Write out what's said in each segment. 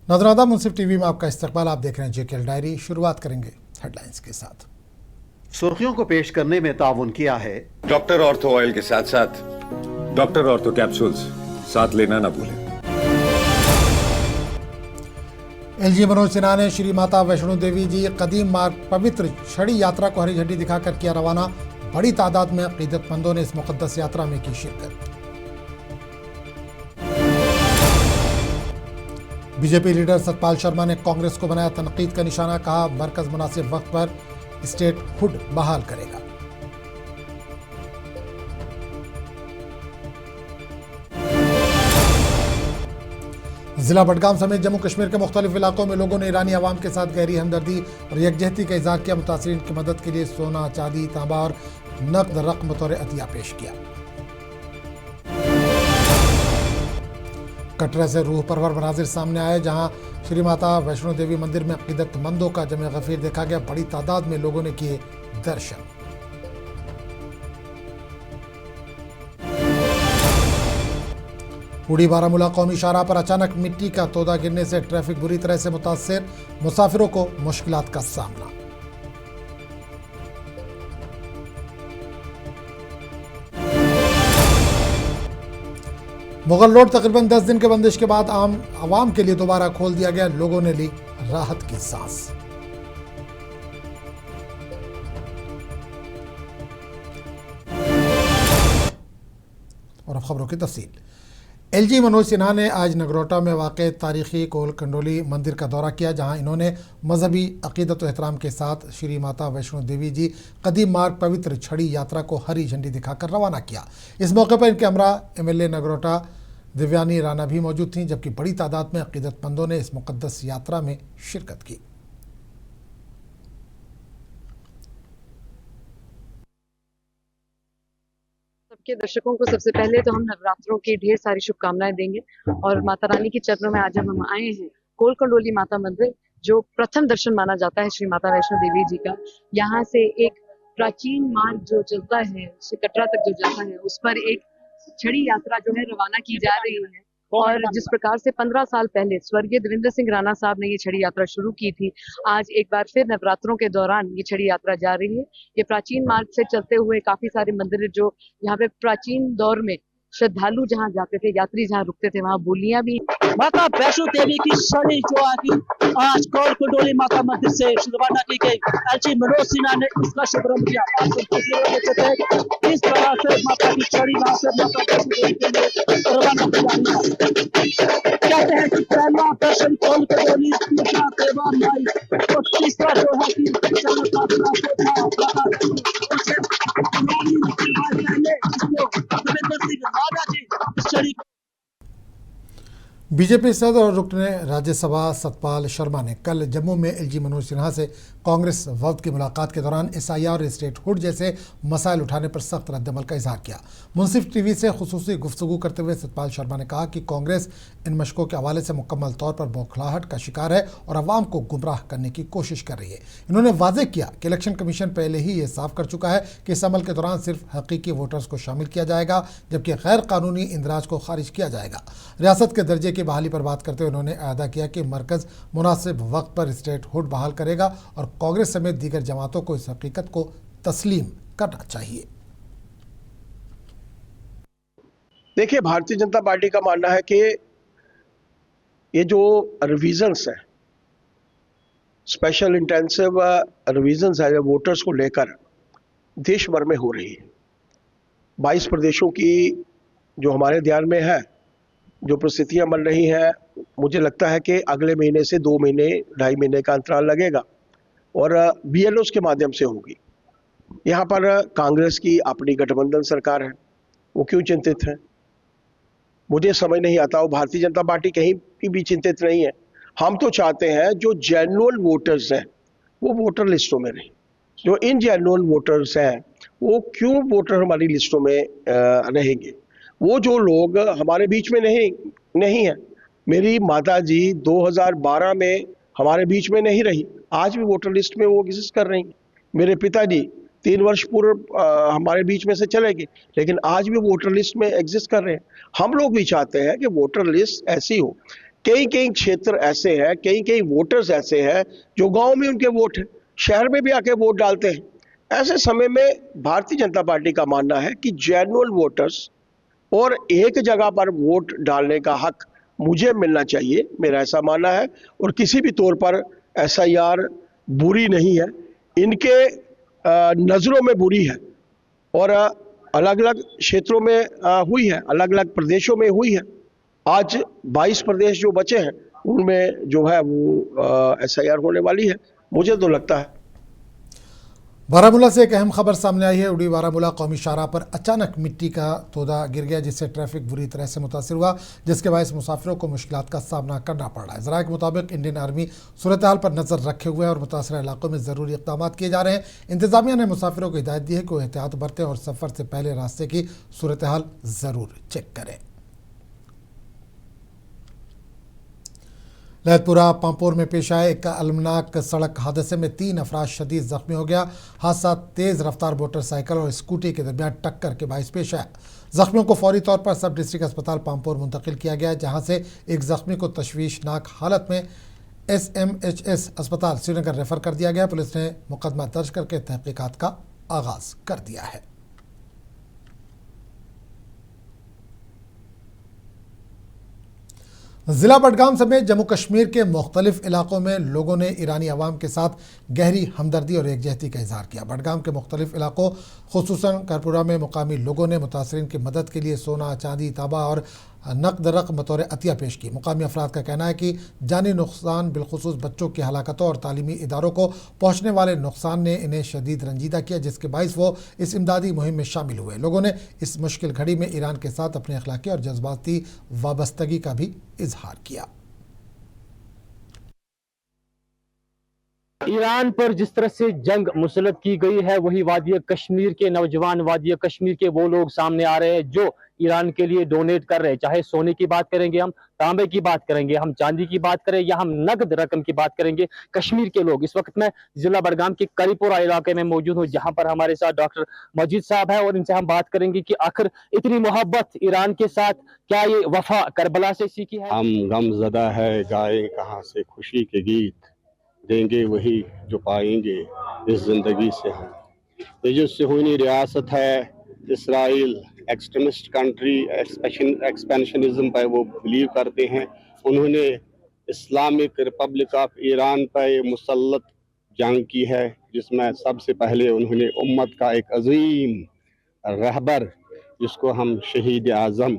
नजरादा मुंसिफ TV में आपका इस्तकबाल। आप देख रहे हैं जेकेएल डायरी। शुरुआत करेंगे हेडलाइंस के साथ। सुर्खियों को पेश करने में ताउन किया है डॉक्टर ऑर्थो ऑयल के साथ साथ डॉक्टर ऑर्थो कैप्सूल्स साथ लेना ना भूलें। एलजी मनोज सिन्हा ने श्री माता वैष्णो देवी जी कदीम मार्ग पवित्र छड़ी यात्रा को हरी झंडी दिखाकर किया रवाना। बड़ी तादाद में अकीदतमंदों ने इस मुकद्दस यात्रा में की शिरकत। बीजेपी लीडर सतपाल शर्मा ने कांग्रेस को बनाया तनकीद का निशाना। कहा, मरकज मुनासिब वक्त पर स्टेट हुड बहाल करेगा। जिला बडगाम समेत जम्मू कश्मीर के मुख्तलिफ इलाकों में लोगों ने ईरानी अवाम के साथ गहरी हमदर्दी और यकजहती का इजहार किया। मुतासरीन की मदद के लिए सोना, चांदी, तांबा और नकद रकम बतौर अतिया पेश किया। कटरा से रूह परवर मनाजिर सामने आए, जहां श्री माता वैष्णो देवी मंदिर में अकीदतमंदों का जमे गफीर देखा गया। बड़ी तादाद में लोगों ने किए दर्शन। उड़ी बारामूला कौमी शाहराह पर अचानक मिट्टी का तोदा गिरने से ट्रैफिक बुरी तरह से मुतासिर। मुसाफिरों को मुश्किलात का सामना। मुगल रोड तकरीबन 10 दिन के बंदिश के बाद आम आवाम के लिए दोबारा खोल दिया गया। लोगों ने ली राहत की सांस। और अब खबरों की तफसील। एलजी मनोज सिन्हा ने आज नगरोटा में वाक़ तारीखी कोल कंडोली मंदिर का दौरा किया, जहां इन्होंने मजहबी अक़ीदत व एहतराम के साथ श्री माता वैष्णो देवी जी कदीम मार्ग पवित्र छड़ी यात्रा को हरी झंडी दिखाकर रवाना किया। इस मौके पर इनके हमरा एमएलए नगरोटा दिव्यानी राणा भी मौजूद थीं, जबकि बड़ी तादाद में अक़ीदतमंदों ने इस मुक़द्दस यात्रा में शिरकत की। सबके दर्शकों को सबसे पहले तो हम नवरात्रों की ढेर सारी शुभकामनाएं देंगे और माता रानी के चरणों में आज हम आए हैं कोल कंडोली माता मंदिर, जो प्रथम दर्शन माना जाता है श्री माता वैष्णो देवी जी का। यहाँ से एक प्राचीन मार्ग जो चलता है कटरा तक जो जाता है, उस पर एक छड़ी यात्रा जो है रवाना की जा रही है। और जिस प्रकार से 15 साल पहले स्वर्गीय देवेंद्र सिंह राणा साहब ने ये छड़ी यात्रा शुरू की थी, आज एक बार फिर नवरात्रों के दौरान ये छड़ी यात्रा जा रही है। ये प्राचीन मार्ग से चलते हुए काफी सारे मंदिर जो यहाँ पे प्राचीन दौर में श्रद्धालु जहाँ जाते थे, यात्री जहाँ रुकते थे, वहाँ बोलियां भी। माता वैष्णो देवी की छड़ी जो आती आज कोल कंडोली माता मंदिर से रवाना की गई। एलजी मनोज सिन्हा ने इसका शुभारंभ किया। इस तरह से माता की छड़ी वहां से माता वैष्णो देवी के लिए रवाना की जा रही है। कहते हैं कि पहला दर्शन कोल कंडोली सेवा माई और तीसरा जो है कि बीजेपी सदर और रुकन राज्यसभा सतपाल शर्मा ने कल जम्मू में एलजी मनोज सिन्हा से कांग्रेस वफद की मुलाकात के दौरान एसआईआर और स्टेट हुड जैसे मसाइल उठाने पर सख्त रद्दमल का इजहार किया। मुंसिफ टीवी से खुसूसी गुफ्तगू करते हुए सतपाल शर्मा ने कहा कि कांग्रेस इन मशकों के हवाले से मुकम्मल तौर पर बौखलाहट का शिकार है और अवाम को गुमराह करने की कोशिश कर रही है। इन्होंने वाज़ेह किया कि इलेक्शन कमीशन पहले ही ये साफ कर चुका है कि इस अमल के दौरान सिर्फ हकीकी वोटर्स को शामिल किया जाएगा, जबकि गैर कानूनी इंदराज को खारिज किया जाएगा। रियासत के दर्जे की बहाली पर बात करते हुए उन्होंने अदा किया कि मरकज़ मुनासिब वक्त पर स्टेट हुड बहाल करेगा और कांग्रेस समेत दीगर जमातों को इस हकीकत को तस्लीम करना चाहिए। देखिए, भारतीय जनता पार्टी का मानना है कि ये जो रिविजन्स है, स्पेशल इंटेंसिव रिविजन्स है, वोटर्स को लेकर देश भर में हो रही है। 22 प्रदेशों की जो हमारे ध्यान में है, जो परिस्थितियां बन रही हैं, मुझे लगता है कि अगले महीने से 2 महीने 2.5 महीने का अंतराल लगेगा और बीएलओस के माध्यम से होगी। यहाँ पर कांग्रेस की अपनी गठबंधन सरकार है, वो क्यों चिंतित है मुझे समझ नहीं आता। वो भारतीय जनता पार्टी कहीं की भी चिंतित नहीं है। हम तो चाहते हैं जो जेन्युइन वोटर्स हैं वो वोटर लिस्टों में रहें। जो इनजेन्युइन वोटर्स हैं वो क्यों वोटर हमारी लिस्टों में रहेंगे। वो जो लोग हमारे बीच में नहीं है। मेरी माता जी 2012 में हमारे बीच में नहीं रही, आज भी वोटर लिस्ट में वो एग्जिस्ट कर रही हैं। मेरे पिताजी 3 वर्ष पूर्व हमारे बीच में से चले गए, लेकिन आज भी वोटर लिस्ट में एग्जिस्ट कर रहे हैं। हम लोग भी चाहते हैं कि वोटर लिस्ट ऐसी हो कई कई क्षेत्र ऐसे हैं, कई कई वोटर्स ऐसे हैं जो गांव में उनके वोट हैं, शहर में भी आके वोट डालते हैं। ऐसे समय में भारतीय जनता पार्टी का मानना है कि जेन्युइन वोटर्स और एक जगह पर वोट डालने का हक मुझे मिलना चाहिए, मेरा ऐसा मानना है। और किसी भी तौर पर एसआईआर बुरी नहीं है, इनके नज़रों में बुरी है और अलग अलग क्षेत्रों में हुई है, अलग अलग प्रदेशों में हुई है। आज 22 प्रदेश जो बचे हैं उनमें जो है वो एसआईआर होने वाली है, मुझे तो लगता है। बारामूला से एक अहम खबर सामने आई है। उड़ी बारामूला कौमी शाहराह पर अचानक मिट्टी का तोदा गिर गया, जिससे ट्रैफिक बुरी तरह से मुतासिर हुआ, जिसके बायस मुसाफिरों को मुश्किलात का सामना करना पड़ रहा है। ज़राए के मुताबिक इंडियन आर्मी सूरत हाल पर नज़र रखे हुए हैं और मुतासरा इलाकों में ज़रूरी इक़दाम किए जा रहे हैं। इंतज़ामिया ने मुसाफिरों को हिदायत दी है कि वो एहतियात बरतें और सफ़र से पहले रास्ते की सूरत हाल ज़रूर चेक करें। लहतपुरा पांपोर में पेश आए एक अलमनाक सड़क हादसे में 3 अफराद शदीद जख्मी हो गया। हादसा तेज़ रफ्तार मोटरसाइकिल और स्कूटी के दरमियान टक्कर के बायस पेश आया। जख्मियों को फौरी तौर पर सब डिस्ट्रिक्ट अस्पताल पांपोर मुंतकिल किया गया, जहां से एक जख्मी को तशवीशनाक हालत में SMHS अस्पताल श्रीनगर रेफर कर दिया गया। पुलिस ने मुकदमा दर्ज करके तहकीकात का आगाज कर दिया है। ज़िला बडगाम समेत जम्मू कश्मीर के मुख्तलिफ इलाकों में लोगों ने ईरानी अवाम के साथ गहरी हमदर्दी और एकजहती का इजहार किया। बडगाम के मुख्तलिफ इलाकों खुसूसन करपुरा में मुकामी लोगों ने मुतासरीन की मदद के लिए सोना, चांदी, तांबा और नकद रकम बतौर अतिया पेश की। मुकामी अफराद का कहना है कि जानी नुकसान बिलखुसूस बच्चों की हलाकतों और तालीमी इदारों को पहुँचने वाले नुकसान ने इन्हें शदीद रंजीदा किया, जिसके बायस वो इस इमदादी मुहिम में शामिल हुए। लोगों ने इस मुश्किल घड़ी में ईरान के साथ अपने अखलाकी और जज्बाती वाबस्तगी का भी इजहार किया। ईरान पर जिस तरह से जंग मुसलत की गई है, वही वादिया कश्मीर के नौजवान, वादिया कश्मीर के वो लोग सामने आ रहे हैं जो ईरान के लिए डोनेट कर रहे हैं। चाहे सोने की बात करेंगे, हम तांबे की बात करेंगे, हम चांदी की बात करें या हम नकद रकम की बात करेंगे, कश्मीर के लोग। इस वक्त मैं जिला बडगाम के करीपुरा इलाके में मौजूद हूँ, जहां पर हमारे साथ डॉक्टर मजीद साहब है और इनसे हम बात करेंगे कि आखिर इतनी मोहब्बत ईरान के साथ, क्या ये वफा करबला से सीखी है? हम गमज़दा है गाए कहाँ से खुशी के गीत, देंगे वही जो पाएंगे इस ज़िंदगी से हम। ये जो सुहूनी रियासत है इसराइल, एक्सट्रीमिस्ट कंट्री, एक्सपेंशनिज्म पर वो बिलीव करते हैं। उन्होंने इस्लामिक रिपब्लिक ऑफ ईरान पर मुसल्लत जंग की है, जिसमें सबसे पहले उन्होंने उम्मत का एक अजीम रहबर, जिसको हम शहीद आज़म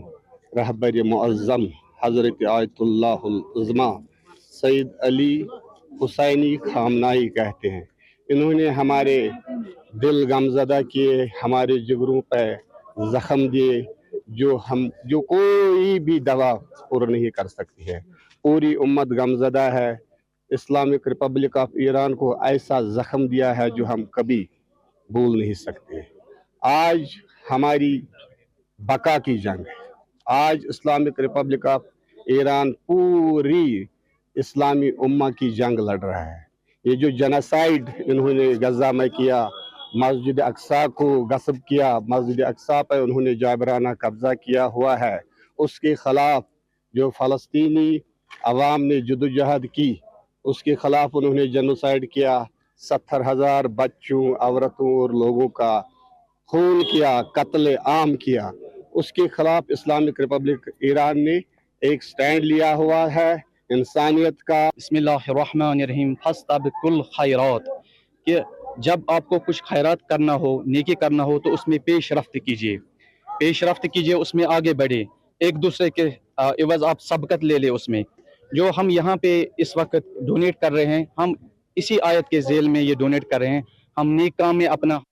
रहबर मुअज़्ज़म हज़रत आयतुल्लाहुल उज़्मा सैयद अली हुसैनी खामनाई कहते हैं, इन्होंने हमारे दिल गमज़दा किए, हमारे जिगरों पर ज़ख्म दिए, जो कोई भी दवा पूरा नहीं कर सकती है। पूरी उम्मत गमज़दा है। इस्लामिक रिपब्लिक ऑफ ईरान को ऐसा ज़ख्म दिया है जो हम कभी भूल नहीं सकते। आज हमारी बका की जंग है। आज इस्लामिक रिपब्लिक ऑफ ईरान पूरी इस्लामी उम्मा की जंग लड़ रहा है। ये जो जेनोसाइड इन्होंने गजा में किया, मस्जिद अक्सा को गस्ब किया, मस्जिद अक्सा पर उन्होंने जाबराना कब्जा किया हुआ है, उसके खिलाफ जो फ़लस्तीनी अवाम ने जदोजहद की, उसके खिलाफ उन्होंने जेनोसाइड किया। 70,000 बच्चों, औरतों और लोगों का खून किया, कत्ल आम किया। उसके खिलाफ इस्लामिक रिपब्लिक ईरान ने एक स्टैंड लिया हुआ है इंसानियत का। बिस्मिल्लाहिर्रहमानिर्रहीम, फस्तबिकुल खैरात, कि जब आपको कुछ खैरात करना हो, नेकी करना हो, तो उसमें पेशरफ्त कीजिए, उसमें आगे बढ़े, एक दूसरे के एवज आप सबकत ले ले। उसमें जो हम यहाँ पे इस वक्त डोनेट कर रहे हैं, हम इसी आयत के जेल में ये डोनेट कर रहे हैं। हम नेक काम में अपना